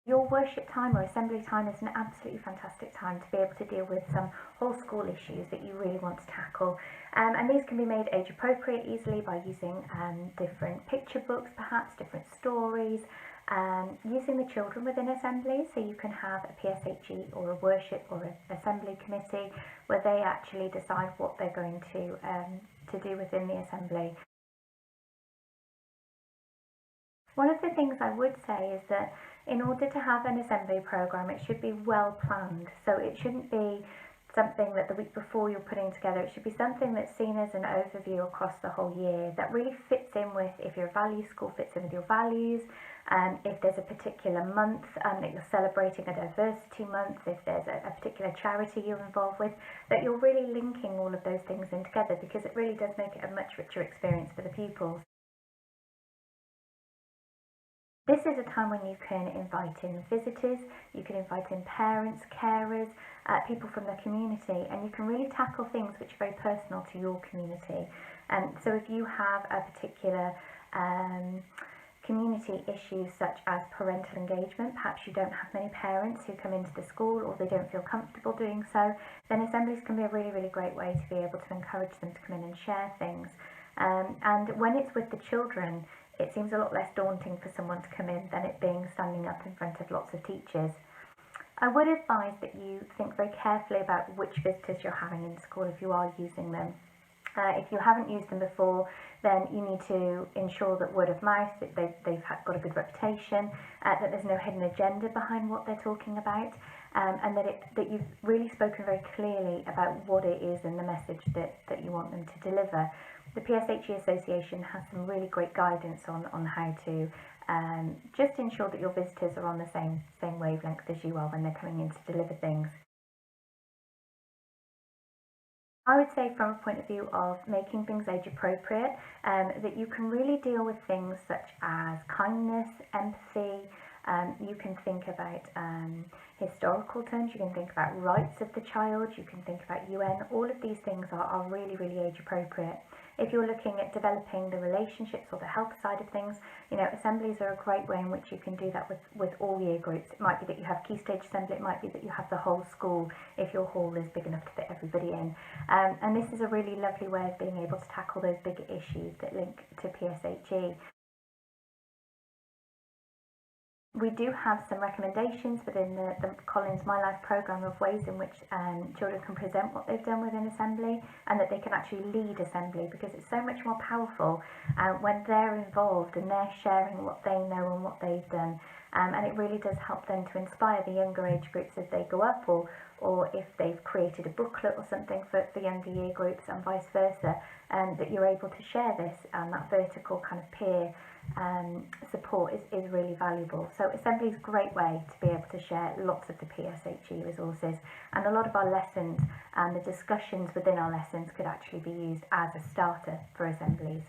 Your worship time or assembly time is an absolutely fantastic time to be able to deal with some whole school issues that you really want to tackle. And these can be made age appropriate easily by using different picture books, perhaps different stories, using the children within assemblies. So you can have a PSHE or a worship or an assembly committee where they actually decide what they're going to do within the assembly. One of the things I would say is that in order to have an assembly programme, it should be well planned. So it shouldn't be something that the week before you're putting together. It should be something that's seen as an overview across the whole year that really fits in with, if you're a value school, fits in with your values. If there's a particular month that you're celebrating, a diversity month, if there's a particular charity you're involved with, that you're really linking all of those things in together, because it really does make it a much richer experience for the pupils. This is a time when you can invite in visitors, you can invite in parents, carers, people from the community, and you can really tackle things which are very personal to your community. So if you have a particular community issues such as parental engagement, perhaps you don't have many parents who come into the school or they don't feel comfortable doing so, then assemblies can be a really, really great way to be able to encourage them to come in and share things. And when it's with the children, it seems a lot less daunting for someone to come in than it being standing up in front of lots of teachers. I would advise that you think very carefully about which visitors you're having in school if you are using them. If you haven't used them before, then you need to ensure that word of mouth, that they've got a good reputation, that there's no hidden agenda behind what they're talking about, and that you've really spoken very clearly about what it is and the message that you want them to deliver. The PSHE Association has some really great guidance on how to just ensure that your visitors are on the same wavelength as you are when they're coming in to deliver things. I would say, from a point of view of making things age appropriate, that you can really deal with things such as kindness, empathy. You can think about historical terms, you can think about rights of the child, you can think about UN. All of these things are really, really age appropriate. If you're looking at developing the relationships or the health side of things, assemblies are a great way in which you can do that with all year groups. It might be that you have key stage assembly, it might be that you have the whole school if your hall is big enough to fit everybody in. And this is a really lovely way of being able to tackle those bigger issues that link to PSHE. We do have some recommendations within the Collins My Life programme of ways in which children can present what they've done within assembly, and that they can actually lead assembly, because it's so much more powerful when they're involved and they're sharing what they know and what they've done. And it really does help them to inspire the younger age groups as they go up, or if they've created a booklet or something for younger year groups, and vice versa, that you're able to share this, and that vertical kind of peer support is really valuable. So assembly is a great way to be able to share lots of the PSHE resources, and a lot of our lessons and the discussions within our lessons could actually be used as a starter for assemblies.